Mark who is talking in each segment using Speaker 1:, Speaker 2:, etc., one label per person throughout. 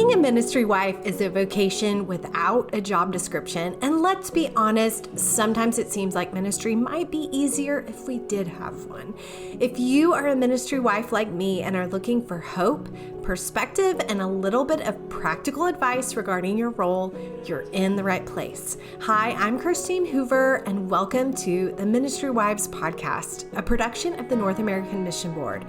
Speaker 1: Being a ministry wife is a vocation without a job description, and let's be honest, sometimes it seems like ministry might be easier if we did have one. If you are a ministry wife like me and are looking for hope, perspective, and a little bit of practical advice regarding your role, you're in the right place. Hi, I'm Christine Hoover, and welcome to the Ministry Wives Podcast, a production of the North American Mission Board.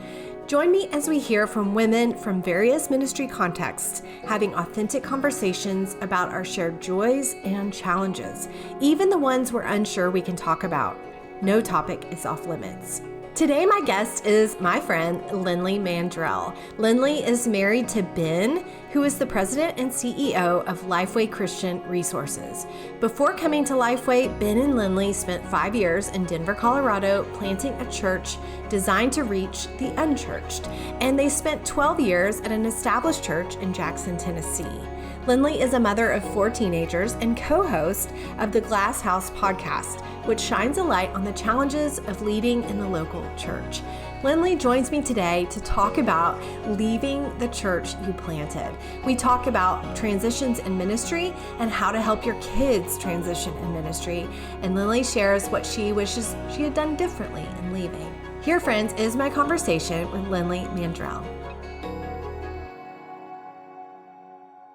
Speaker 1: Join me as we hear from women from various ministry contexts, having authentic conversations about our shared joys and challenges, even the ones we're unsure we can talk about. No topic is off limits. Today, my guest is my friend, Lynley Mandrell. Lynley is married to Ben, who is the president and CEO of Lifeway Christian Resources. Before coming to Lifeway, Ben and Lynley spent 5 years in Denver, Colorado, planting a church designed to reach the unchurched. And they spent 12 years at an established church in Jackson, Tennessee. Lynley is a mother of 4 teenagers and co-host of the Glass House podcast, which shines a light on the challenges of leading in the local church. Lynley joins me today to talk about leaving the church you planted. We talk about transitions in ministry and how to help your kids transition in ministry. And Lynley shares what she wishes she had done differently in leaving. Here, friends, is my conversation with Lynley Mandrell.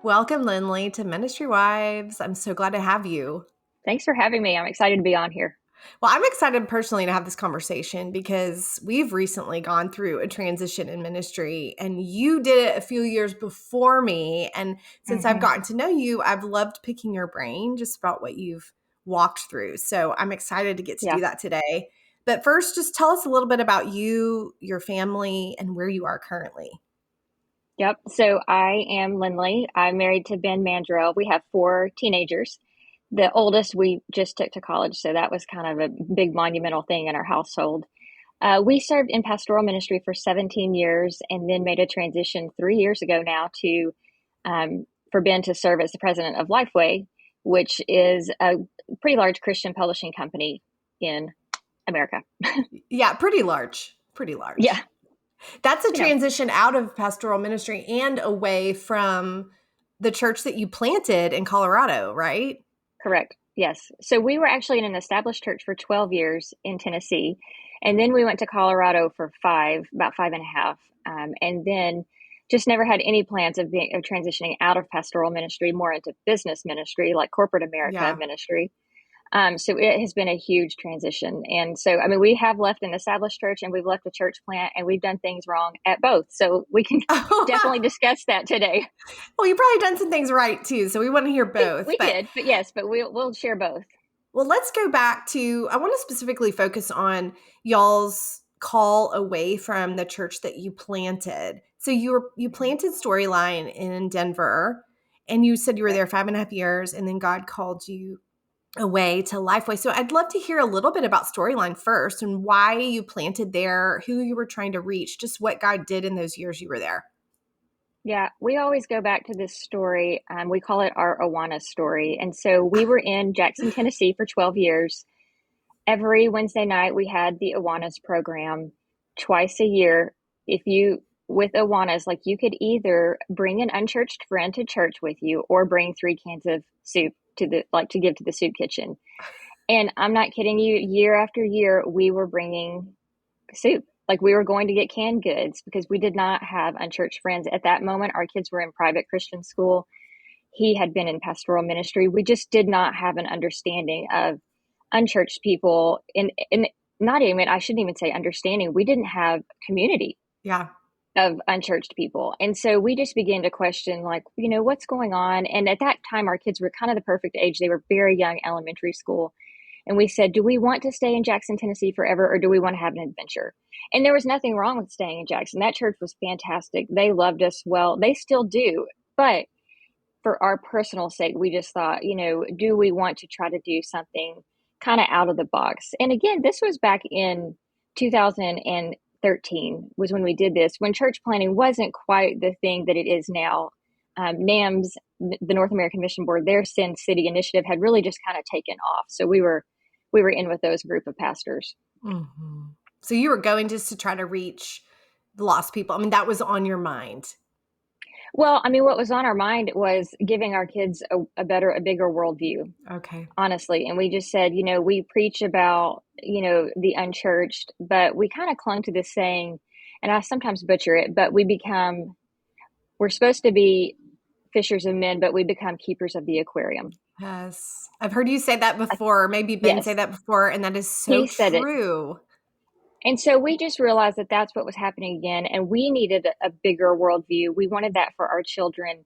Speaker 1: Welcome, Lynley, to Ministry Wives. I'm so glad to have you.
Speaker 2: Thanks for having me. I'm excited to be on here.
Speaker 1: Well, I'm excited personally to have this conversation because we've recently gone through a transition in ministry, and you did it a few years before me. And since I've gotten to know you, I've loved picking your brain just about what you've walked through. So I'm excited to get to do that today. But first, just tell us a little bit about you, your family, and where you are currently.
Speaker 2: Yep. So I am Lynley. I'm married to Ben Mandrell. We have 4 teenagers. The oldest we just took to college, so that was kind of a big monumental thing in our household. We served in pastoral ministry for 17 years and then made a transition 3 years ago now to for Ben to serve as the president of Lifeway, which is a pretty large Christian publishing company in America.
Speaker 1: Yeah, pretty large. Pretty large.
Speaker 2: Yeah.
Speaker 1: That's a transition out of pastoral ministry and away from the church that you planted in Colorado, right?
Speaker 2: Correct. Yes. So we were actually in an established church for 12 years in Tennessee. And then we went to Colorado for about 5.5. And then just never had any plans of transitioning out of pastoral ministry, more into business ministry, like corporate America ministry. So it has been a huge transition. And so, I mean, we have left an established church and we've left a church plant and we've done things wrong at both. So we can definitely discuss that today.
Speaker 1: Well, you've probably done some things right too. So we want to hear both.
Speaker 2: We did, but we'll share both.
Speaker 1: Well, let's go back to, I want to specifically focus on y'all's call away from the church that you planted. So you planted Storyline in Denver and you said you were there 5.5 years and then God called you away to Lifeway. So I'd love to hear a little bit about Storyline first and why you planted there, who you were trying to reach, just what God did in those years you were there.
Speaker 2: Yeah, we always go back to this story. We call it our Awana story. And so we were in Jackson, Tennessee for 12 years. Every Wednesday night, we had the Awanas program twice a year. With Awanas, like you could either bring an unchurched friend to church with you or bring 3 cans of soup to give to the soup kitchen. And I'm not kidding you, year after year, we were bringing soup. Like we were going to get canned goods because we did not have unchurched friends. At that moment, our kids were in private Christian school. He had been in pastoral ministry. We just did not have an understanding of unchurched people. And not even, I shouldn't even say understanding. We didn't have community.
Speaker 1: Yeah.
Speaker 2: Of unchurched people. And so we just began to question, like, what's going on? And at that time, our kids were kind of the perfect age. They were very young, elementary school. And we said, do we want to stay in Jackson, Tennessee forever, or do we want to have an adventure? And there was nothing wrong with staying in Jackson. That church was fantastic. They loved us well. They still do. But for our personal sake, we just thought, do we want to try to do something kind of out of the box? And again, this was back in 2013 was when we did this, when church planting wasn't quite the thing that it is now. NAMS, the North American Mission Board, their Sin City initiative had really just kind of taken off. So we were in with those group of pastors.
Speaker 1: Mm-hmm. So you were going just to try to reach the lost people. I mean, that was on your mind.
Speaker 2: Well, I mean, what was on our mind was giving our kids a bigger worldview,
Speaker 1: Okay.
Speaker 2: honestly. And we just said, we preach about, the unchurched, but we kind of clung to this saying, and I sometimes butcher it, but we're supposed to be fishers of men, but we become keepers of the aquarium.
Speaker 1: Yes. I've heard you say that
Speaker 2: Like,
Speaker 1: before, maybe Ben say
Speaker 2: yes,
Speaker 1: that before, and that is so
Speaker 2: he said it.
Speaker 1: true.
Speaker 2: And so we just realized that that's what was happening again. And we needed a bigger worldview. We wanted that for our children.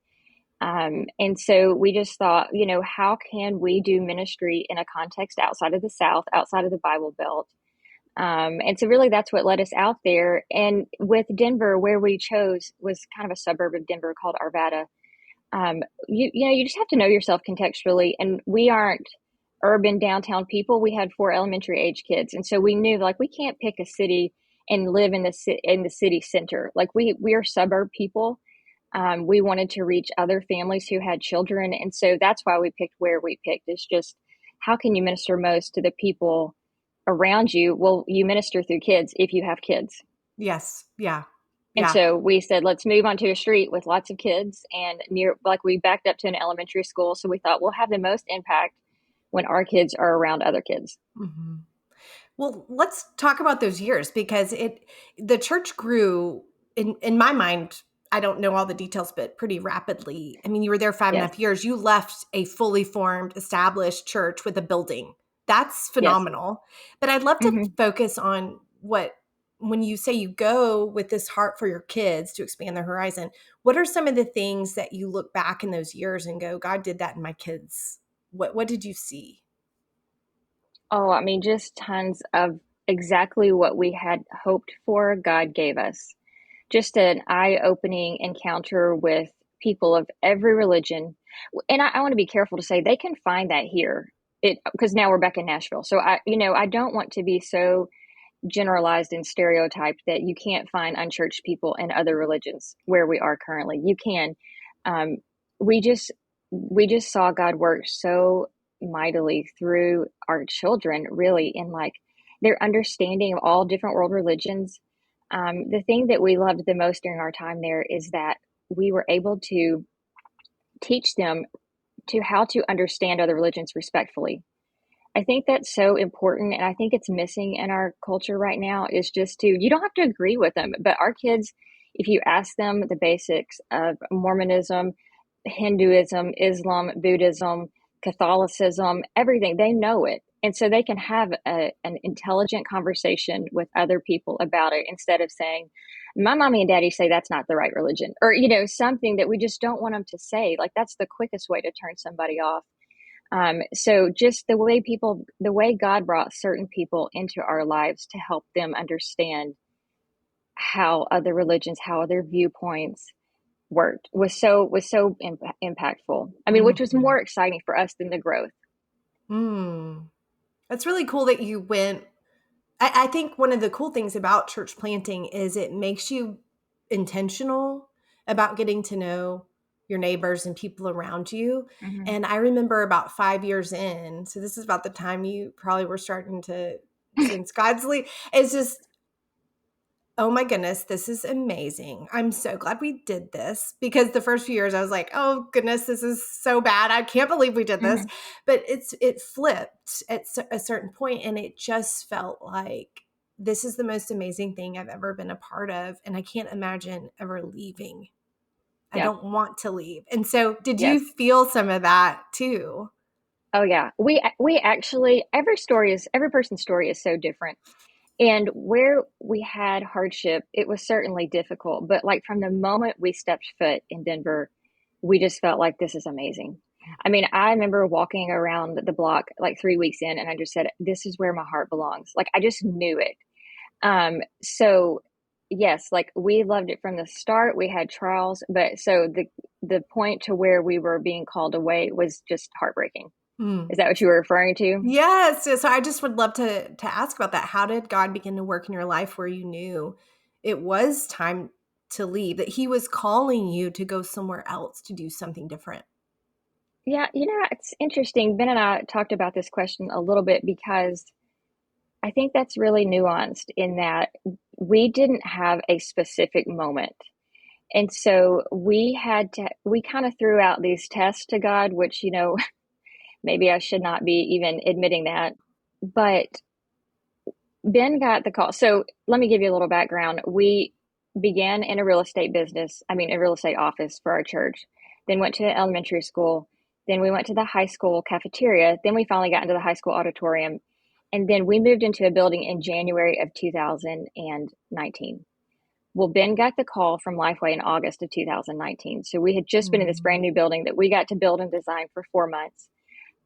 Speaker 2: And so we just thought, how can we do ministry in a context outside of the South, outside of the Bible Belt? And so really that's what led us out there. And with Denver, where we chose was kind of a suburb of Denver called Arvada. You just have to know yourself contextually. And we aren't urban downtown people. We had 4 elementary age kids. And so we knew like we can't pick a city and live in the city center. Like we are suburb people. We wanted to reach other families who had children. And so that's why we picked where we picked. It's just how can you minister most to the people around you? Well, you minister through kids if you have kids.
Speaker 1: Yes. Yeah.
Speaker 2: And
Speaker 1: Yeah.
Speaker 2: so we said, let's move onto a street with lots of kids and like we backed up to an elementary school. So we thought we'll have the most impact when our kids are around other kids.
Speaker 1: hmm Well, let's talk about those years because the church grew in my mind. I don't know all the details, but pretty rapidly. I mean, you were there 5.5
Speaker 2: Yes.
Speaker 1: years. You left a fully formed, established church with a building. That's
Speaker 2: Yes.
Speaker 1: phenomenal. But I'd love to
Speaker 2: Hmm.
Speaker 1: focus on when you say you go with this heart for your kids to expand their horizon, what are some of the things that you look back in those years and go, God did that in my kids? What did you see?
Speaker 2: Oh, I mean, just tons of exactly what we had hoped for, God gave us. Just an eye-opening encounter with people of every religion. And I want to be careful to say they can find that here. It because now we're back in Nashville. So I don't want to be so generalized and stereotyped that you can't find unchurched people in other religions where we are currently. You can. Um, we just saw God work so mightily through our children, really, in like their understanding of all different world religions. The thing that we loved the most during our time there is that we were able to teach them to how to understand other religions respectfully. I think that's so important, and I think it's missing in our culture right now is just you don't have to agree with them, but our kids, if you ask them the basics of Mormonism, Hinduism, Islam, Buddhism, Catholicism, everything, they know it. And so they can have an intelligent conversation with other people about it instead of saying, my mommy and daddy say that's not the right religion, or, something that we just don't want them to say. Like that's the quickest way to turn somebody off. So just the way God brought certain people into our lives to help them understand how other religions, how other viewpoints worked was so impactful. I mean, which was
Speaker 1: Mhm.
Speaker 2: more exciting for us than the growth.
Speaker 1: Mm. That's really cool that you went. I think one of the cool things about church planting is it makes you intentional about getting to know your neighbors and people around you.
Speaker 2: Hmm.
Speaker 1: And I remember about 5 years in, so this is about the time you probably were starting to sense God's lead. It's just, oh my goodness, this is amazing. I'm so glad we did this because the first few years I was like, oh goodness, this is so bad. I can't believe we did this.
Speaker 2: Hmm.
Speaker 1: But it flipped at a certain point and it just felt like this is the most amazing thing I've ever been a part of. And I can't imagine ever leaving. I
Speaker 2: Yeah.
Speaker 1: don't want to leave. And so did you
Speaker 2: Yes.
Speaker 1: feel some of that too?
Speaker 2: Oh yeah. We actually every person's story is so different. And where we had hardship, it was certainly difficult. But like from the moment we stepped foot in Denver, we just felt like this is amazing. I mean, I remember walking around the block like 3 weeks in, and I just said, "This is where my heart belongs." Like I just knew it. So yes, like we loved it from the start. We had trials, but so the point to where we were being called away was just heartbreaking.
Speaker 1: Hmm.
Speaker 2: Is that what you were referring to?
Speaker 1: Yes. So I just would love to ask about that. How did God begin to work in your life where you knew it was time to leave, that he was calling you to go somewhere else to do something different?
Speaker 2: Yeah, it's interesting. Ben and I talked about this question a little bit because I think that's really nuanced in that we didn't have a specific moment. And so we kind of threw out these tests to God, which, maybe I should not be even admitting that. But Ben got the call. So let me give you a little background. We began in a real estate business, a real estate office for our church, then went to the elementary school, then we went to the high school cafeteria, then we finally got into the high school auditorium, and then we moved into a building in January of 2019. Well, Ben got the call from Lifeway in August of 2019. So we had just been in this brand new building that we got to build and design for 4 months.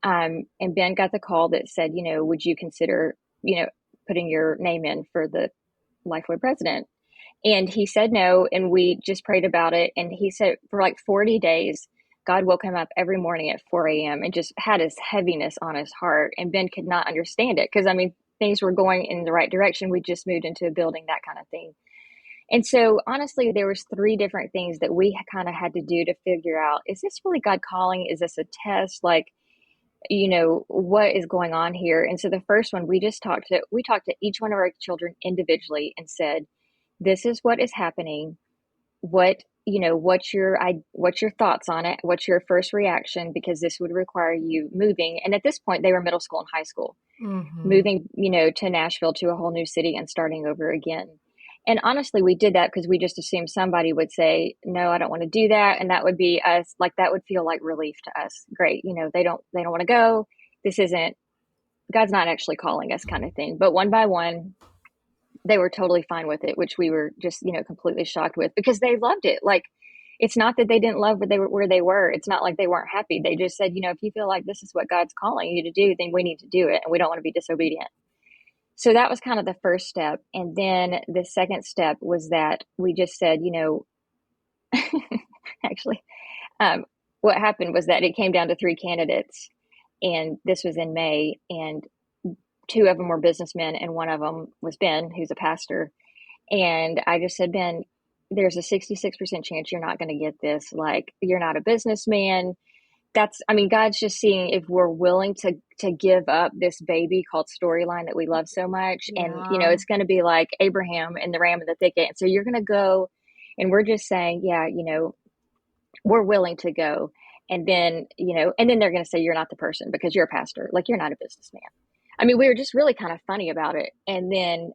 Speaker 2: And Ben got the call that said, would you consider, putting your name in for the Lifeway president? And he said no, and we just prayed about it. And he said for like 40 days, God woke him up every morning at 4 a.m. and just had this heaviness on his heart. And Ben could not understand it because, things were going in the right direction. We just moved into a building, that kind of thing. And so honestly, there was 3 different things that we kind of had to do to figure out, is this really God calling? Is this a test? Like, what is going on here? And so the first one, we talked to each one of our children individually and said, this is what is happening. What's your thoughts on it? What's your first reaction? Because this would require you moving. And at this point, they were middle school and high school, moving, to Nashville, to a whole new city and starting over again. And honestly, we did that because we just assumed somebody would say, no, I don't want to do that. And that would be us. Like, that would feel like relief to us. Great. They don't want to go. God's not actually calling us, kind of thing. But one by one, they were totally fine with it, which we were just, completely shocked with, because they loved it. Like, it's not that they didn't love where they were. It's not like they weren't happy. They just said, if you feel like this is what God's calling you to do, then we need to do it. And we don't want to be disobedient. So that was kind of the first step. And then the second step was that we just said, actually, what happened was that it came down to 3 candidates, and this was in May, and 2 of them were businessmen, and one of them was Ben, who's a pastor. And I just said, Ben, there's a 66% chance you're not going to get this. Like, you're not a businessman. God's just seeing if we're willing to give up this baby called storyline that we love so much.
Speaker 1: Yeah.
Speaker 2: And, it's going to be like Abraham and the ram in the thicket. And so you're going to go, and we're just saying, yeah, we're willing to go. And then, and then they're going to say, you're not the person because you're a pastor. Like, you're not a businessman. We were just really kind of funny about it. And then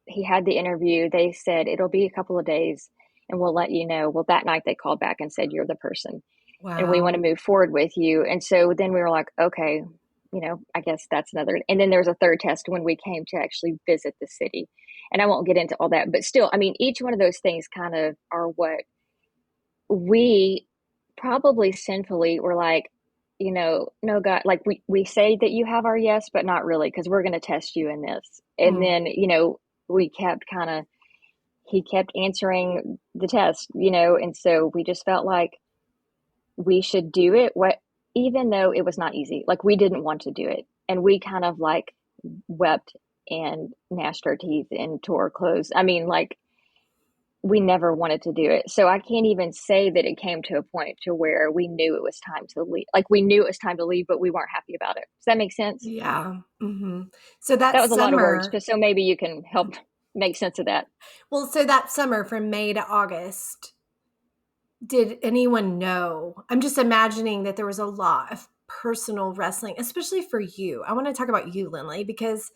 Speaker 2: he had the interview. They said, it'll be a couple of days and we'll let you know. Well, that night they called back and said, you're the person.
Speaker 1: Wow.
Speaker 2: And we want to move forward with you. And so then we were like, okay, I guess that's another. And then there was a third test when we came to actually visit the city. And I won't get into all that, but still, each one of those things kind of are what we probably sinfully were like, no, God, like we say that you have our yes, but not really, because we're going to test you in this. And then, we kept he kept answering the test, and so we just felt like we should do it, even though it was not easy. Like, we didn't want to do it. And we kind of like wept and gnashed our teeth and tore our clothes. Like, we never wanted to do it. So I can't even say that it came to a point to where we knew it was time to leave. Like, we knew it was time to leave, but we weren't happy about it. Does that make sense?
Speaker 1: Yeah. So that
Speaker 2: was
Speaker 1: summer,
Speaker 2: a lot of words, just so maybe you can help make sense of that.
Speaker 1: Well, so that summer from May to August, did anyone know? I'm just imagining that there was a lot of personal wrestling, especially for you. I want to talk about you, Lynley, because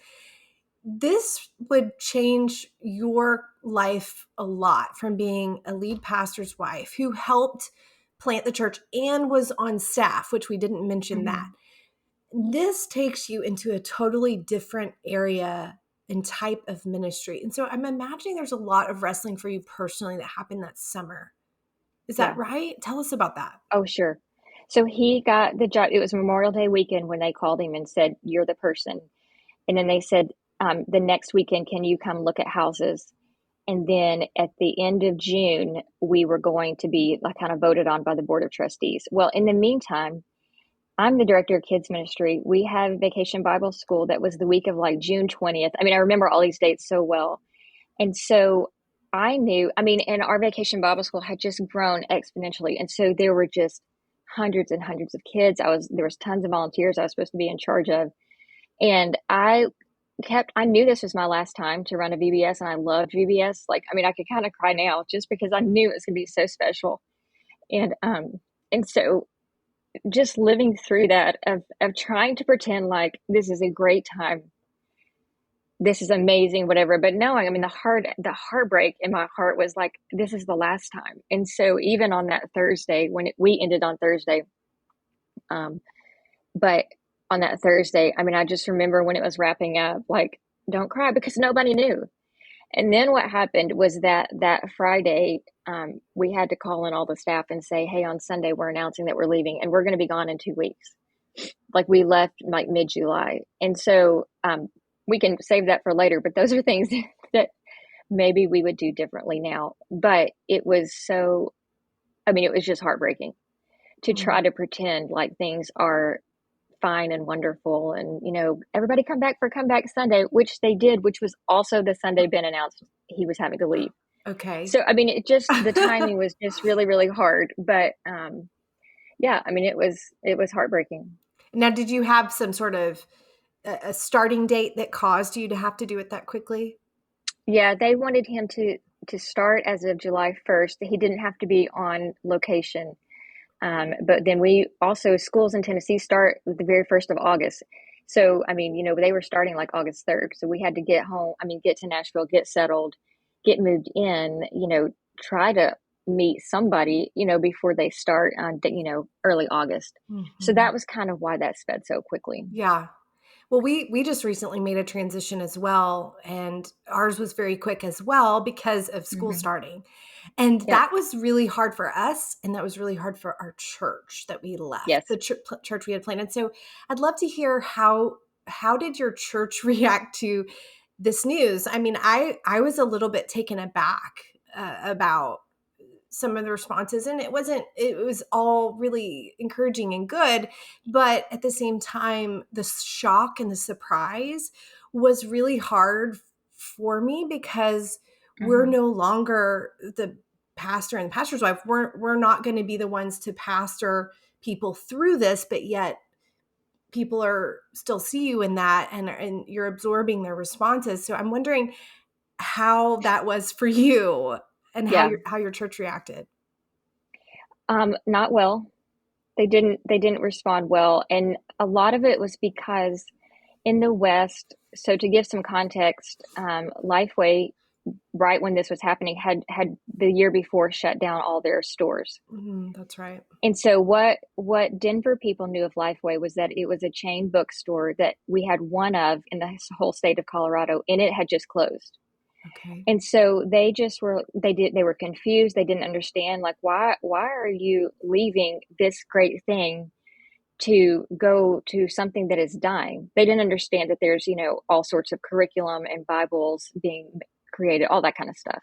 Speaker 1: this would change your life a lot, from being a lead pastor's wife who helped plant the church and was on staff, which we didn't mention that. This takes you into a totally different area and type of ministry. And so I'm imagining there's a lot of wrestling for you personally that happened that summer. Is that right? Tell us about that.
Speaker 2: Oh, sure. So he got the job. It was Memorial Day weekend when they called him and said, you're the person. And then they said, the next weekend, can you come look at houses? And then at the end of June, we were going to be kind of voted on by the Board of Trustees. Well, in the meantime, I'm the director of kids ministry. We have Vacation Bible School that was the week of like June 20th. I remember all these dates so well. And so I knew, and our Vacation Bible School had just grown exponentially. And so there were just hundreds and hundreds of kids. There was tons of volunteers I was supposed to be in charge of. And I I knew this was my last time to run a VBS, and I loved VBS. Like, I mean, I could kind of cry now just because I knew it was going to be so special. And, and so just living through that of trying to pretend like this is a great time, this is amazing, whatever. But no, I mean, the heartbreak in my heart was like, this is the last time. And so even on that Thursday, we ended on Thursday, um, but on that Thursday, I mean, I just remember when it was wrapping up, like, don't cry, because nobody knew. And then what happened was that Friday, we had to call in all the staff and say, hey, on Sunday, we're announcing that we're leaving and we're going to be gone in 2 weeks. Like, we left like mid-July. And so we can save that for later, but those are things that maybe we would do differently now. But it was it was just heartbreaking to try to pretend like things are fine and wonderful, and everybody come back for comeback Sunday, which they did, which was also the Sunday Ben announced he was having to leave.
Speaker 1: Okay.
Speaker 2: So I mean, the timing was just really, really hard. But yeah, I mean, it was heartbreaking.
Speaker 1: Now, did you have some sort of a starting date that caused you to have to do it that quickly?
Speaker 2: Yeah, they wanted him to start as of July 1st. He didn't have to be on location. But then we also, schools in Tennessee start the very 1st of August. So, I mean, they were starting like August 3rd. So we had to get home, get to Nashville, get settled, get moved in, try to meet somebody, before they start on, early August. So that was kind of why that sped so quickly.
Speaker 1: Yeah. Well, we just recently made a transition as well, and ours was very quick as well because of school starting. And
Speaker 2: Yep.
Speaker 1: that was really hard for us, and that was really hard for our church that we left,
Speaker 2: Yes.
Speaker 1: the church we had planted. So I'd love to hear how did your church react to this news? I mean, I was a little bit taken aback about some of the responses, and it was all really encouraging and good, but at the same time the shock and the surprise was really hard for me, because we're no longer the pastor and the pastor's wife. We're not going to be the ones to pastor people through this, but yet people are still see you in that, and you're absorbing their responses. So I'm wondering how that was for you, and how your church reacted.
Speaker 2: Not well. They didn't respond well. And a lot of it was because in the West, so to give some context, Lifeway, right when this was happening, had the year before shut down all their stores.
Speaker 1: That's right.
Speaker 2: And so what Denver people knew of Lifeway was that it was a chain bookstore that we had one of in the whole state of Colorado, and it had just closed.
Speaker 1: Okay.
Speaker 2: And so they were confused. They didn't understand, like, why are you leaving this great thing to go to something that is dying? They didn't understand that there's, all sorts of curriculum and Bibles being created, all that kind of stuff.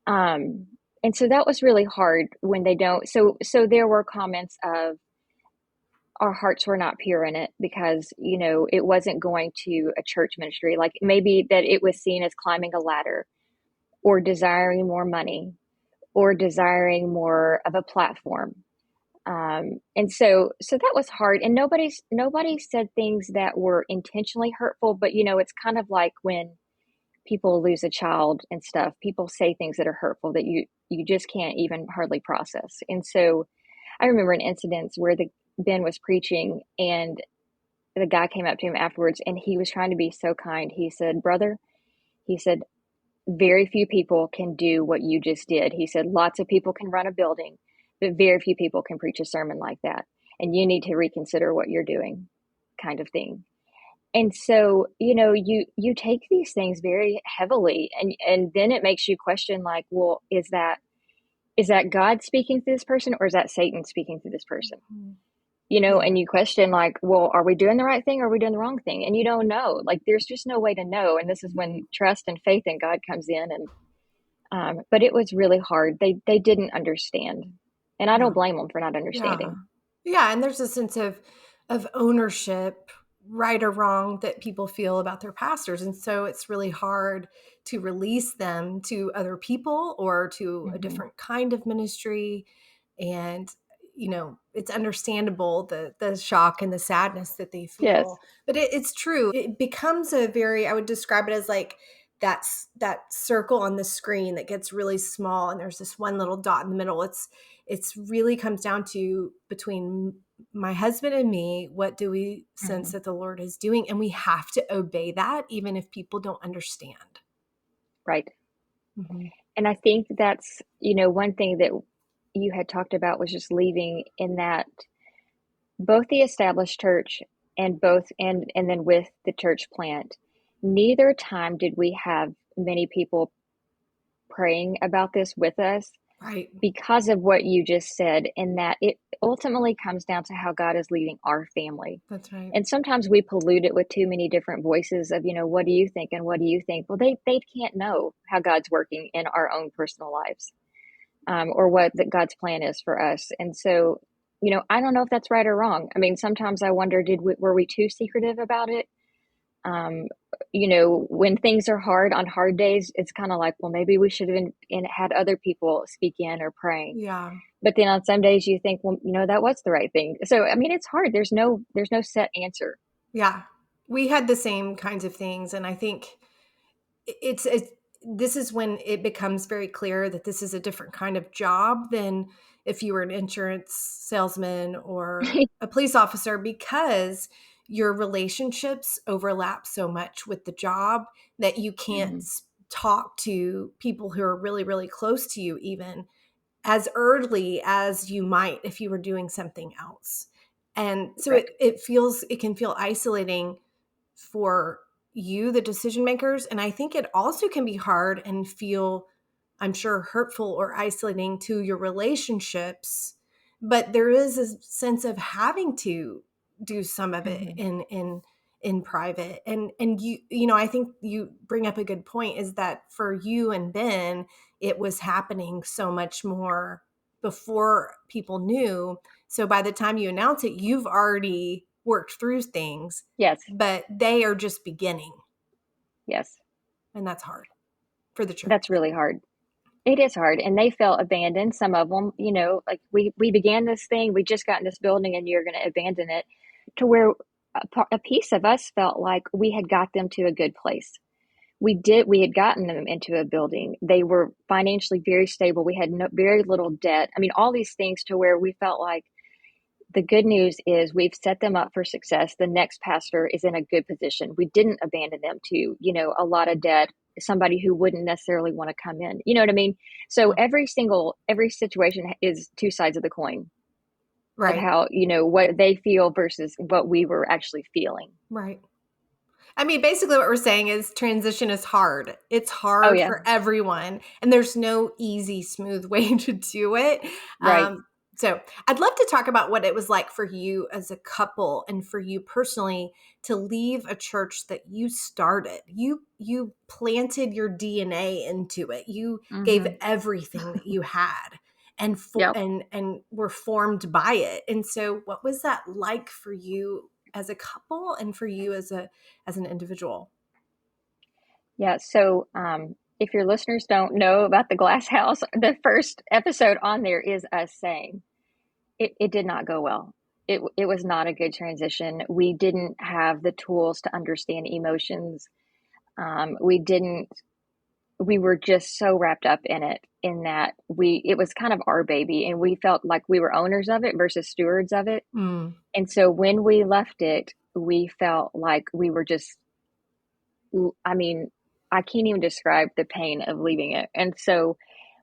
Speaker 2: And so that was really hard when they don't. So there were comments of, our hearts were not pure in it because, it wasn't going to a church ministry. Like, maybe that it was seen as climbing a ladder, or desiring more money, or desiring more of a platform. And so that was hard. And nobody said things that were intentionally hurtful, but it's kind of like when people lose a child and stuff, people say things that are hurtful that you just can't even hardly process. And so I remember an incident where Ben was preaching, and the guy came up to him afterwards, and he was trying to be so kind. He said, brother, he said, very few people can do what you just did. He said, lots of people can run a building, but very few people can preach a sermon like that. And you need to reconsider what you're doing, kind of thing. And so, you take these things very heavily, and then it makes you question, like, well, is that God speaking through this person, or is that Satan speaking through this person? And you question, like, well, are we doing the right thing, or are we doing the wrong thing? And you don't know. Like, there's just no way to know. And this is when trust and faith in God comes in. And but it was really hard. They didn't understand, and I don't blame them for not understanding.
Speaker 1: Yeah, and there's a sense of ownership, right or wrong, that people feel about their pastors, and so it's really hard to release them to other people or to a different kind of ministry. And it's understandable, the shock and the sadness that they
Speaker 2: Yes.
Speaker 1: feel. But it's true. It becomes I would describe it as like that circle on the screen that gets really small, and there's this one little dot in the middle. It's really comes down to between my husband and me, what do we sense that the Lord is doing? And we have to obey that, even if people don't understand.
Speaker 2: Right.
Speaker 1: Mm-hmm.
Speaker 2: And I think that's, one thing that you had talked about was just leaving, in that both the established church and then with the church plant, neither time did we have many people praying about this with us,
Speaker 1: Right.
Speaker 2: because of what you just said, in that it ultimately comes down to how God is leading our family.
Speaker 1: That's right.
Speaker 2: And sometimes we pollute it with too many different voices of, what do you think? And what do you think? Well, they can't know how God's working in our own personal lives, or what God's plan is for us. And so, I don't know if that's right or wrong. I mean, sometimes I wonder, were we too secretive about it? Um, when things are hard on hard days, it's kind of like, well, maybe we should have had other people speak in or praying.
Speaker 1: Yeah.
Speaker 2: But then on some days you think, well, that was the right thing. So, I mean, it's hard. There's no set answer.
Speaker 1: Yeah. We had the same kinds of things. And I think this is when it becomes very clear that this is a different kind of job than if you were an insurance salesman or a police officer, because your relationships overlap so much with the job that you can't talk to people who are really, really close to you, even as early as you might if you were doing something else. And so
Speaker 2: Right.
Speaker 1: it can feel isolating for you, the decision makers. And I think it also can be hard and feel, I'm sure, hurtful or isolating to your relationships. But there is a sense of having to do some of it in private. And I think you bring up a good point, is that for you and Ben, it was happening so much more before people knew. So by the time you announce it, you've already worked through things.
Speaker 2: Yes.
Speaker 1: But they are just beginning.
Speaker 2: Yes.
Speaker 1: And that's hard for the church.
Speaker 2: That's really hard. It is hard. And they felt abandoned. Some of them, like we began this thing, we just got in this building and you're going to abandon it, to where a piece of us felt like we had got them to a good place. We had gotten them into a building. They were financially very stable. We had very little debt. I mean, all these things, to where we felt like the good news is we've set them up for success. The next pastor is in a good position. We didn't abandon them to, a lot of debt, somebody who wouldn't necessarily want to come in. You know what I mean? So every situation is two sides of the coin.
Speaker 1: Right.
Speaker 2: Of how, what they feel versus what we were actually feeling.
Speaker 1: Right. I mean, basically what we're saying is transition is hard. It's hard for everyone. And there's no easy, smooth way to do it.
Speaker 2: Right.
Speaker 1: So I'd love to talk about what it was like for you as a couple and for you personally to leave a church that you started. You planted your DNA into it. You gave everything that you had and and were formed by it. And so what was that like for you as a couple and for you as an individual?
Speaker 2: Yeah. So, if your listeners don't know about the glass house, the first episode on there is us saying it did not go well. It was not a good transition. We didn't have the tools to understand emotions. We were just so wrapped up in it, in that it was kind of our baby, and we felt like we were owners of it versus stewards of it. And so when we left it, we felt like we were just, I mean, I can't even describe the pain of leaving it. And so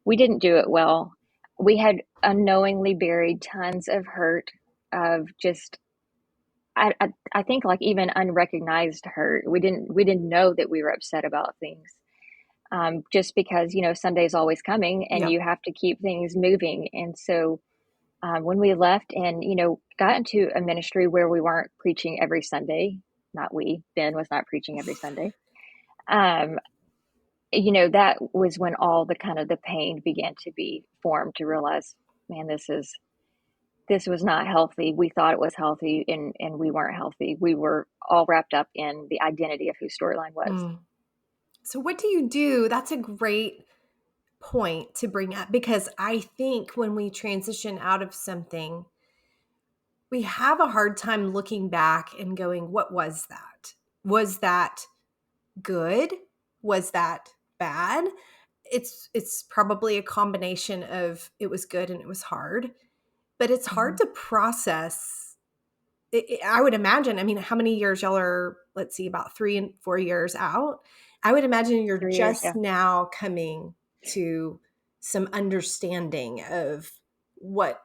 Speaker 2: we didn't do it well. We had unknowingly buried tons of hurt, of just, I think, like, even unrecognized hurt. We didn't know that we were upset about things. Just because, Sunday's always coming and you have to keep things moving. And so when we left and, got into a ministry where we weren't preaching every Sunday, Ben was not preaching every Sunday. That was when all the kind of the pain began to be formed, to realize, man, this was not healthy. We thought it was healthy, and we weren't healthy. We were all wrapped up in the identity of who Storyline was.
Speaker 1: So what do you do? That's a great point to bring up, because I think when we transition out of something, we have a hard time looking back and going, what was that? Was that good? Was that bad? It's probably a combination of it was good and it was hard, but it's hard to process. I would imagine, I mean, how many years y'all are, let's see, about 3 and 4 years out. I would imagine you're
Speaker 2: 3 years.
Speaker 1: just
Speaker 2: Yeah.
Speaker 1: now coming to some understanding of what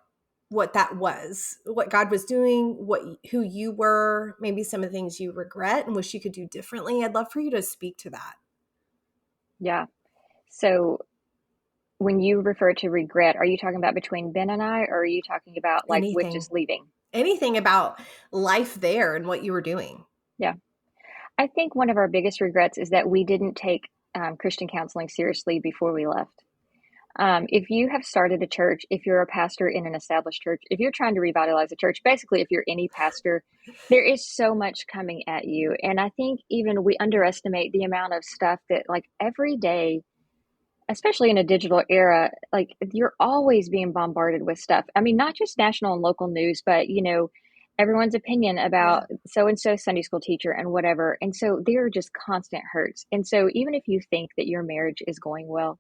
Speaker 1: that was, what God was doing, who you were, maybe some of the things you regret and wish you could do differently. I'd love for you to speak to that.
Speaker 2: Yeah. So when you refer to regret, are you talking about between Ben and I, or are you talking about like with
Speaker 1: Anything,
Speaker 2: just leaving?
Speaker 1: anything about life there and what you were doing.
Speaker 2: Yeah. I think one of our biggest regrets is that we didn't take Christian counseling seriously before we left. If you have started a church, if you're a pastor in an established church, if you're trying to revitalize a church, basically, if you're any pastor, there is so much coming at you. And I think even we underestimate the amount of stuff that, like, every day, especially in a digital era, like, you're always being bombarded with stuff. I mean, not just national and local news, but, everyone's opinion
Speaker 1: Yeah.
Speaker 2: about so and so Sunday school teacher and whatever. And so there are just constant hurts. And so even if you think that your marriage is going well,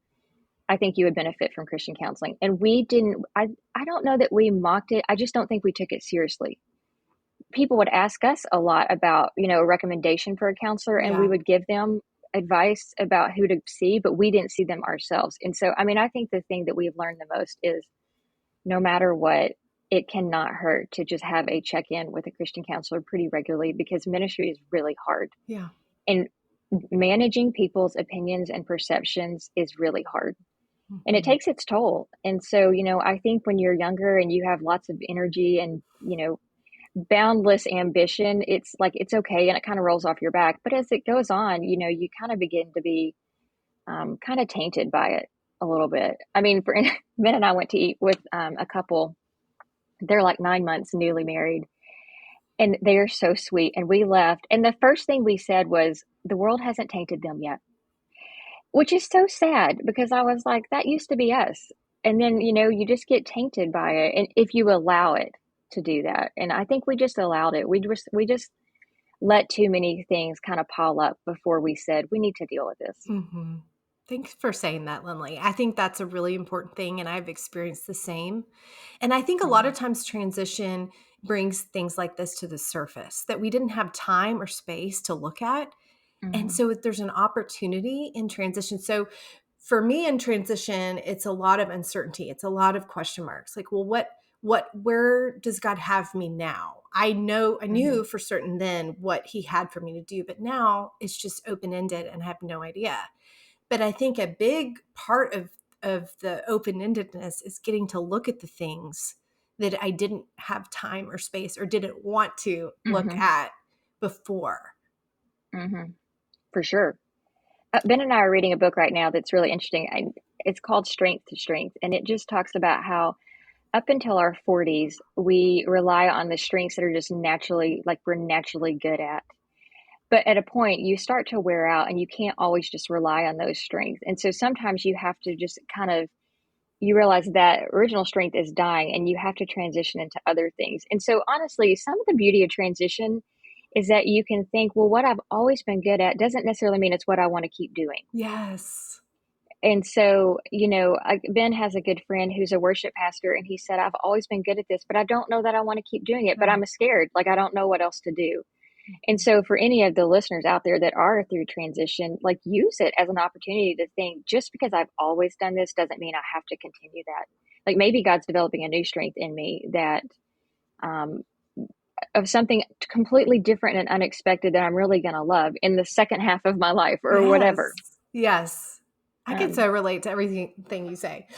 Speaker 2: I think you would benefit from Christian counseling. And we didn't, I don't know that we mocked it. I just don't think we took it seriously. People would ask us a lot about, a recommendation for a counselor, and we
Speaker 1: Yeah.
Speaker 2: would give them advice about who to see, but we didn't see them ourselves. And so, I mean, I think the thing that we've learned the most is no matter what, it cannot hurt to just have a check-in with a Christian counselor pretty regularly, because ministry is really hard.
Speaker 1: Yeah.
Speaker 2: And managing people's opinions and perceptions is really hard. And it takes its toll. And so, I think when you're younger and you have lots of energy and, boundless ambition, it's like, it's okay. And it kind of rolls off your back. But as it goes on, you kind of begin to be kind of tainted by it a little bit. I mean, Ben and I went to eat with a couple. They're like 9 months newly married, and they are so sweet. And we left. And the first thing we said was, the world hasn't tainted them yet. Which is so sad, because I was like, that used to be us. And then, you just get tainted by it. And if you allow it to do that. And I think we just allowed it. We just let too many things kind of pile up before we said, we need to deal with this.
Speaker 1: Mm-hmm. Thanks for saying that, Lynley. I think that's a really important thing, and I've experienced the same. And I think a lot of times transition brings things like this to the surface that we didn't have time or space to look at. And so there's an opportunity in transition. So for me in transition, it's a lot of uncertainty. It's a lot of question marks. Like, well, where does God have me now? I knew for certain then what he had for me to do, but now it's just open-ended and I have no idea. But I think a big part of the open-endedness is getting to look at the things that I didn't have time or space or didn't want to look at before.
Speaker 2: For sure. Ben and I are reading a book right now that's really interesting. It's called Strength to Strength. And it just talks about how up until our 40s, we rely on the strengths that are just naturally, like, we're naturally good at. But at a point, you start to wear out and you can't always just rely on those strengths. And so sometimes you have to just you realize that original strength is dying and you have to transition into other things. And so honestly, some of the beauty of transition is that you can think, well, what I've always been good at doesn't necessarily mean it's what I want to keep doing.
Speaker 1: Yes.
Speaker 2: And so, Ben has a good friend who's a worship pastor, and he said, I've always been good at this, but I don't know that I want to keep doing it, but I'm scared. Like, I don't know what else to do. And so for any of the listeners out there that are through transition, like, use it as an opportunity to think, just because I've always done this doesn't mean I have to continue that. Like, maybe God's developing a new strength in me that, of something completely different and unexpected that I'm really going to love in the second half of my life or whatever.
Speaker 1: Yes. I can so relate to everything you say.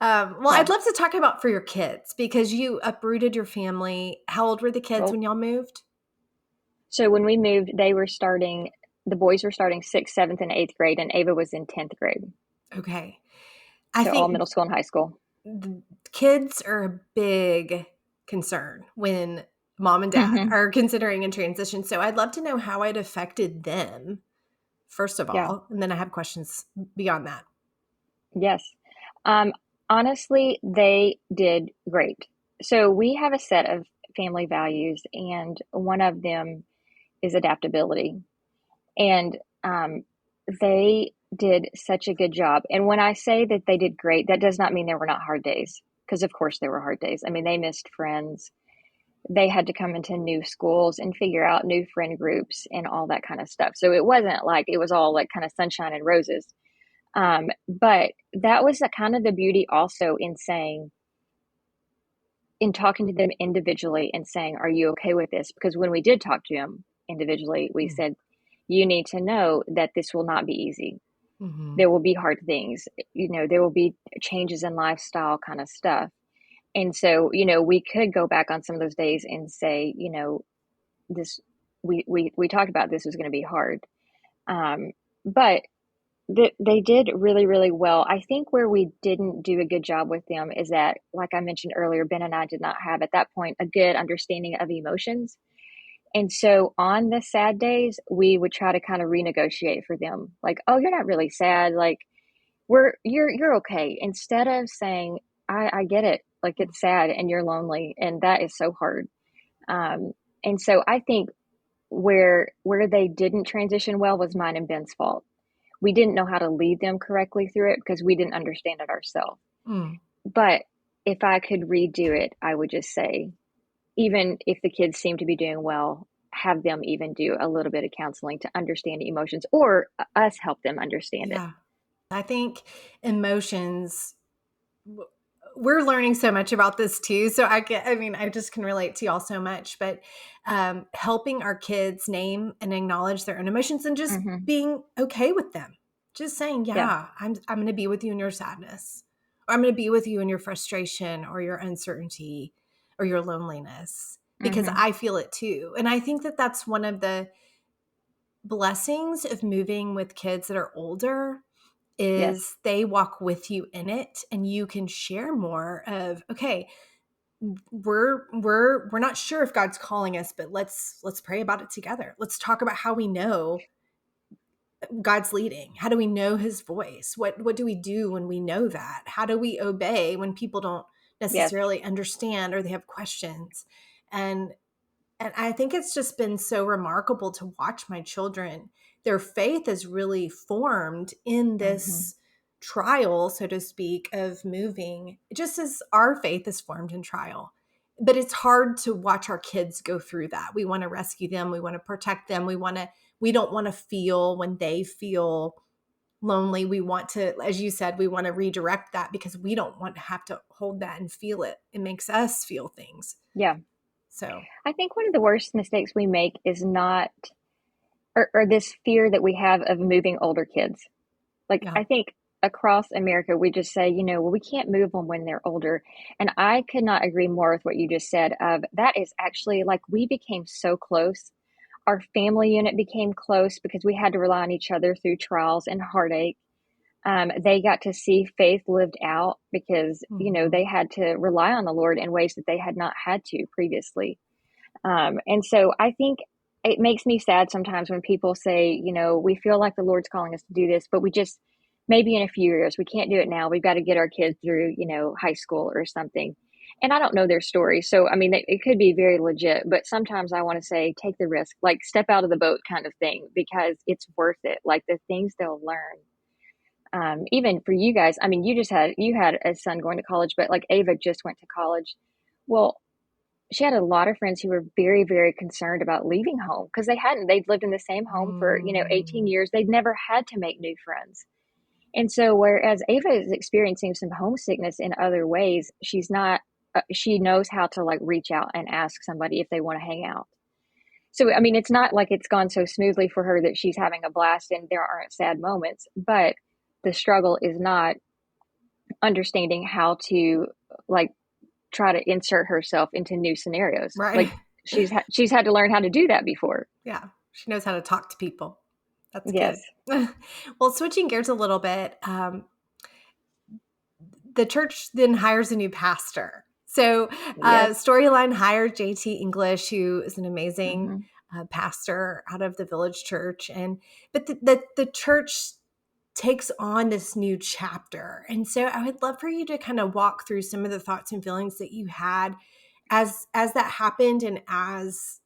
Speaker 1: Well,
Speaker 2: Yeah.
Speaker 1: I'd love to talk about for your kids, because you uprooted your family. How old were the kids when y'all moved?
Speaker 2: So when we moved, the boys were starting 6th, 7th, and 8th grade, and Ava was in 10th grade.
Speaker 1: Okay.
Speaker 2: So all middle school and high school.
Speaker 1: Kids are a big concern when mom and dad are considering a transition. So I'd love to know how it affected them, first of all, and then I have questions beyond that.
Speaker 2: Yes. Honestly, they did great. So we have a set of family values, and one of them is adaptability. And they did such a good job. And when I say that they did great, that does not mean there were not hard days, because of course there were hard days. I mean, they missed friends. They had to come into new schools and figure out new friend groups and all that kind of stuff. So it wasn't like it was all like kind of sunshine and roses. But that was the kind of the beauty also in saying, in talking to them individually and saying, are you okay with this? Because when we did talk to them individually, we said, you need to know that this will not be easy.
Speaker 1: Mm-hmm.
Speaker 2: There will be hard things, there will be changes in lifestyle kind of stuff. And so, we could go back on some of those days and say, this, we talked about this was going to be hard. But they did really, really well. I think where we didn't do a good job with them is that, like I mentioned earlier, Ben and I did not have at that point a good understanding of emotions. And so on the sad days, we would try to kind of renegotiate for them. Like, oh, you're not really sad. Like, you're okay. Instead of saying, I get it. Like, it's sad and you're lonely. And that is so hard. And so I think where they didn't transition well was mine and Ben's fault. We didn't know how to lead them correctly through it because we didn't understand it ourselves.
Speaker 1: Mm.
Speaker 2: But if I could redo it, I would just say, even if the kids seem to be doing well, have them even do a little bit of counseling to understand emotions, or us help them understand it.
Speaker 1: Yeah. I think emotions, we're learning so much about this too. So I just can relate to y'all so much, but helping our kids name and acknowledge their own emotions and just
Speaker 2: Mm-hmm.
Speaker 1: being okay with them. Just saying,
Speaker 2: Yeah.
Speaker 1: yeah, I'm going to be with you in your sadness, or I'm going to be with you in your frustration or your uncertainty or your loneliness, because
Speaker 2: Mm-hmm.
Speaker 1: I feel it too. And I think that that's one of the blessings of moving with kids that are older,
Speaker 2: Yes.
Speaker 1: is they walk with you in it, and you can share more of, okay, we're not sure if God's calling us, but let's pray about it together. Let's talk about how we know God's leading. How do we know his voice? What do we do when we know that? How do we obey when people don't
Speaker 2: Yes.
Speaker 1: necessarily understand or they have questions? And I think it's just been so remarkable to watch my children. Their faith is really formed in
Speaker 2: Mm-hmm.
Speaker 1: this trial, so to speak, of moving, just as our faith is formed in trial. But it's hard to watch our kids go through that. We want to rescue them. We want to protect them. We don't want to feel when they feel lonely. We want to, as you said, we want to redirect that because we don't want to have to hold that and feel it. It makes us feel things.
Speaker 2: Yeah.
Speaker 1: So,
Speaker 2: I think one of the worst mistakes we make is not, or this fear that we have of moving older kids. Like,
Speaker 1: yeah.
Speaker 2: I think across America, we just say, well, we can't move them when they're older. And I could not agree more with what you just said. Of that is actually like, we became so close. Our family unit became close because we had to rely on each other through trials and heartache. They got to see faith lived out because,
Speaker 1: Mhm.
Speaker 2: they had to rely on the Lord in ways that they had not had to previously. And so I think it makes me sad sometimes when people say, we feel like the Lord's calling us to do this, but we just, maybe in a few years, we can't do it now. We've got to get our kids through, high school or something. And I don't know their story. So, I mean, it could be very legit, but sometimes I want to say, take the risk, like step out of the boat kind of thing, because it's worth it. Like the things they'll learn. Even for you guys, I mean, you had a son going to college, but like Ava just went to college. Well, she had a lot of friends who were very, very concerned about leaving home because they'd lived in the same home for, 18
Speaker 1: Mm.
Speaker 2: years. They'd never had to make new friends. And so, whereas Ava is experiencing some homesickness in other ways, she's not, she knows how to like reach out and ask somebody if they want to hang out. So, I mean, it's not like it's gone so smoothly for her that she's having a blast and there aren't sad moments, but the struggle is not understanding how to like try to insert herself into new scenarios.
Speaker 1: Right.
Speaker 2: Like she's had to learn how to do that before.
Speaker 1: Yeah. She knows how to talk to people. That's
Speaker 2: Yes.
Speaker 1: good. Well, switching gears a little bit, the church then hires a new pastor. So,
Speaker 2: Yes.
Speaker 1: Storyline hired JT English, who is an amazing
Speaker 2: Mm-hmm.
Speaker 1: pastor out of the Village Church, but the church takes on this new chapter. And so I would love for you to kind of walk through some of the thoughts and feelings that you had as that happened and as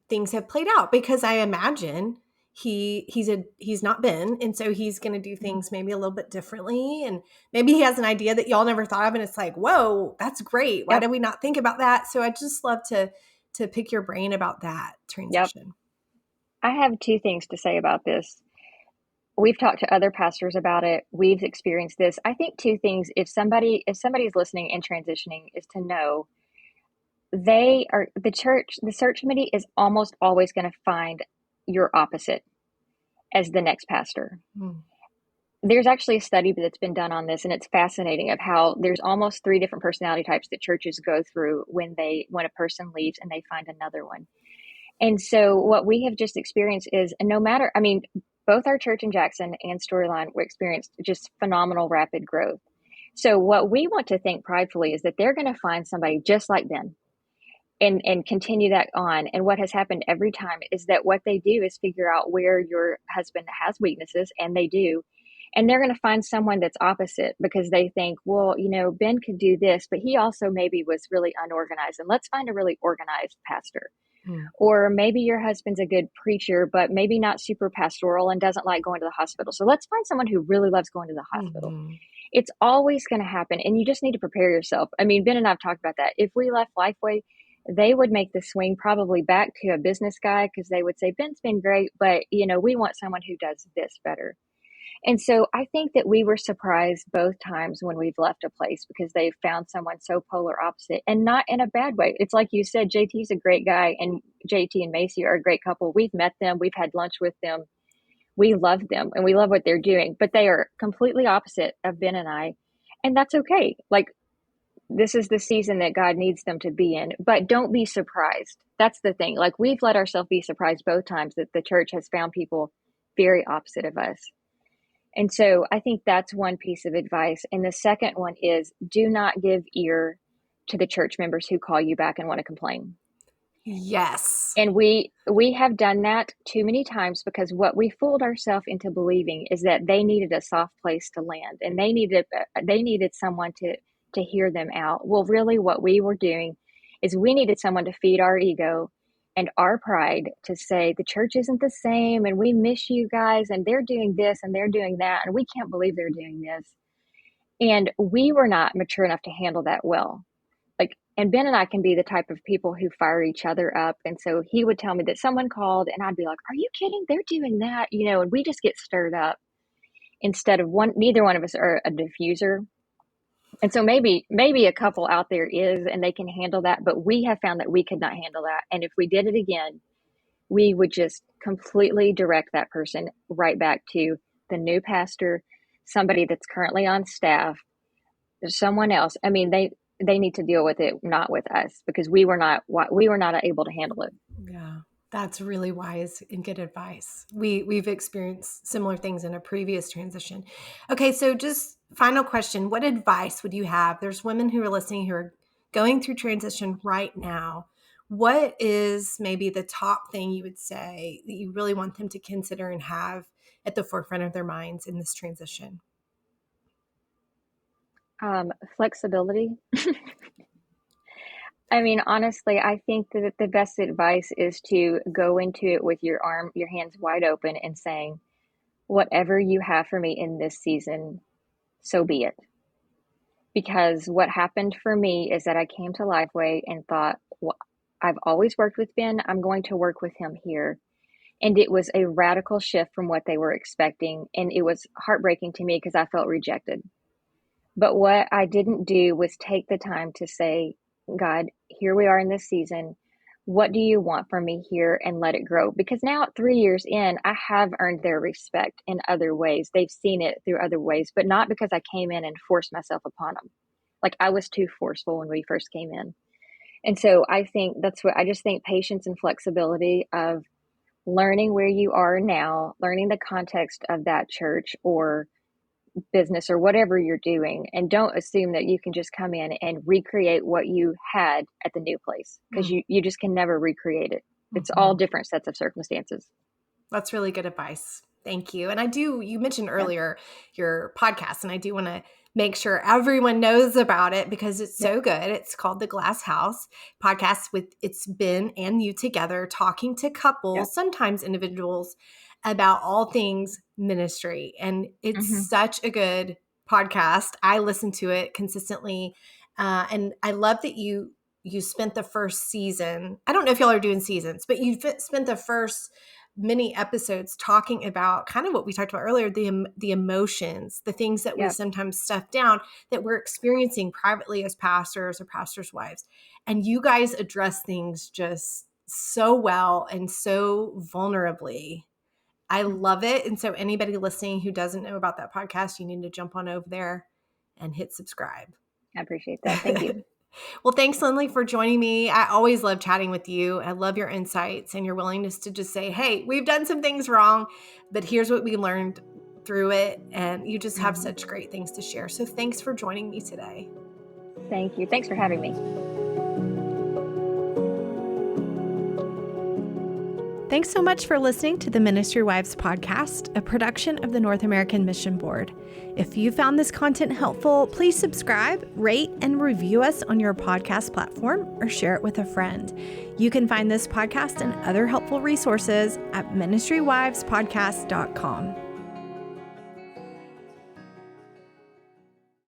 Speaker 1: things have played out, because I imagine he's not been, and so he's going to do things maybe a little bit differently, and maybe he has an idea that y'all never thought of, and it's like, whoa, that's great. Why
Speaker 2: Yep.
Speaker 1: did we not think about that? So I just love to pick your brain about that
Speaker 2: Yep.
Speaker 1: transition.
Speaker 2: I have two things to say about this. We've talked to other pastors about it. We've experienced this. I think two things, if somebody's listening and transitioning, is to know the search committee is almost always going to find your opposite as the next pastor. There's actually a study that's been done on this, and it's fascinating, of how there's almost 3 different personality types that churches go through when a person leaves and they find another one. And so what we have just experienced is, no matter, I mean, both our church in Jackson and Storyline were experienced just phenomenal rapid growth. So what we want to think pridefully is that they're going to find somebody just like Ben and continue that on. And what has happened every time is that what they do is figure out where your husband has weaknesses, and they do. And they're going to find someone that's opposite, because they think, well, Ben could do this, but he also maybe was really unorganized, and let's find a really organized pastor. Or maybe your husband's a good preacher, but maybe not super pastoral and doesn't like going to the hospital. So let's find someone who really loves going to the hospital. It's always going to happen, and you just need to prepare yourself. I mean, Ben and I have talked about that. If we left Lifeway, they would make the swing probably back to a business guy, because they would say, Ben's been great, but we want someone who does this better. And so I think that we were surprised both times when we've left a place, because they've found someone so polar opposite, and not in a bad way. It's like you said, JT's a great guy, and JT and Macy are a great couple. We've met them. We've had lunch with them. We love them, and we love what they're doing, but they are completely opposite of Ben and I. And that's okay. Like, this is the season that God needs them to be in, but don't be surprised. That's the thing. Like, we've let ourselves be surprised both times that the church has found people very opposite of us. And so I think that's one piece of advice. And the second one is, do not give ear to the church members who call you back and want to complain.
Speaker 1: Yes.
Speaker 2: And we have done that too many times, because what we fooled ourselves into believing is that they needed a soft place to land, and they needed someone to hear them out. Well, really what we were doing is we needed someone to feed our ego and our pride, to say the church isn't the same, and we miss you guys, and they're doing this and they're doing that, and we can't believe they're doing this. And we were not mature enough to handle that well. And Ben and I can be the type of people who fire each other up. And so he would tell me that someone called, and I'd be like, are you kidding? They're doing that, and we just get stirred up, instead of neither one of us are a diffuser. And so maybe a couple out there is, and they can handle that, but we have found that we could not handle that. And if we did it again, we would just completely direct that person right back to the new pastor, somebody that's currently on staff, someone else. I mean, they need to deal with it, not with us, because we were not able to handle it.
Speaker 1: Yeah, that's really wise and good advice. We've experienced similar things in a previous transition. Okay, so just final question. What advice would you have? There's women who are listening who are going through transition right now. What is maybe the top thing you would say that you really want them to consider and have at the forefront of their minds in this transition?
Speaker 2: Flexibility. I mean, honestly, I think that the best advice is to go into it with your hands wide open, and saying, whatever you have for me in this season, so be it. Because what happened for me is that I came to Lifeway and thought, well, I've always worked with Ben. I'm going to work with him here. And it was a radical shift from what they were expecting. And it was heartbreaking to me, because I felt rejected. But what I didn't do was take the time to say, God, here we are in this season. What do you want from me here? And let it grow. Because now, 3 years in, I have earned their respect in other ways. They've seen it through other ways, but not because I came in and forced myself upon them. Like, I was too forceful when we first came in. And so I think I just think patience and flexibility of learning where you are now, learning the context of that church or business or whatever you're doing, and don't assume that you can just come in and recreate what you had at the new place, because you just can never recreate it. It's all different sets of circumstances.
Speaker 1: That's really good advice. Thank you. And you mentioned earlier your podcast, and I do want to make sure everyone knows about it because it's so good. It's called The Glass House podcast it's Ben and you together talking to couples, sometimes individuals, about all things ministry. And it's such a good podcast. I listen to it consistently. And I love that you spent the first season. I don't know if y'all are doing seasons, but you spent the first many episodes talking about kind of what we talked about earlier, the emotions, the things that we sometimes stuff down that we're experiencing privately as pastors or pastors' wives. And you guys address things just so well and so vulnerably. I love it. And so anybody listening who doesn't know about that podcast, you need to jump on over there and hit subscribe.
Speaker 2: I appreciate that. Thank you.
Speaker 1: Well, thanks, Lynley, for joining me. I always love chatting with you. I love your insights and your willingness to just say, hey, we've done some things wrong, but here's what we learned through it. And you just have such great things to share. So thanks for joining me today.
Speaker 2: Thank you. Thanks for having me.
Speaker 1: Thanks so much for listening to the Ministry Wives podcast, a production of the North American Mission Board. If you found this content helpful, please subscribe, rate, and review us on your podcast platform or share it with a friend. You can find this podcast and other helpful resources at ministrywivespodcast.com.